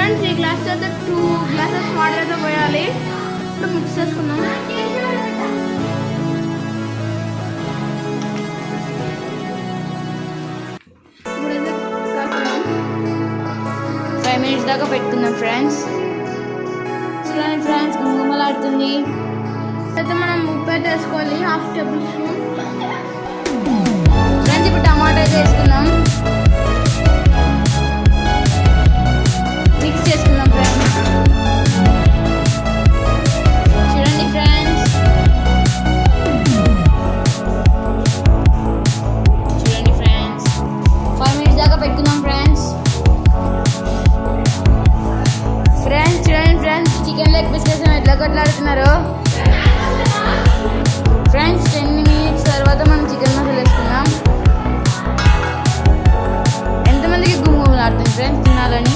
Friends ఈ glass అయితే 2 glasses water అయితే పోయాలి. ఇప్పుడు మిక్స్ చేసుకుందాం. ఇప్పుడైతే 5 minutes దాకా పెట్టుకుందాం ఫ్రెండ్స్. చూడండి ఫ్రెండ్స్ గుమగుమలాడుతుంది. అయితే మనం ఉప్పు అయితే వేసుకోవాలి 1/2 టేబుల్ స్పూన్. ఫ్రెండ్స్ ఇప్పుడు టమాటా అయితే వేసుకుందాం. మిక్స్ చేసుకుందాం ఫ్రెండ్స్. చూడండి ఫ్రెండ్స్ చూడండి ఫ్రెండ్స్ 5 minutes దాకా పెట్టుకుందాం ఫ్రెండ్స్. ఫ్రెండ్స్ చూడండి ఫ్రెండ్స్ చికెన్ లెగ్ పీస్ కోసం ఎట్లా కొట్లాడుతున్నారు. ఫ్రెండ్స్ 10 minutes తర్వాత మనం చికెన్ మసాలా వేసుకుందాం. ఎంతమందికి గుమగుమలాడుతుంది ఫ్రెండ్స్ తినాలని.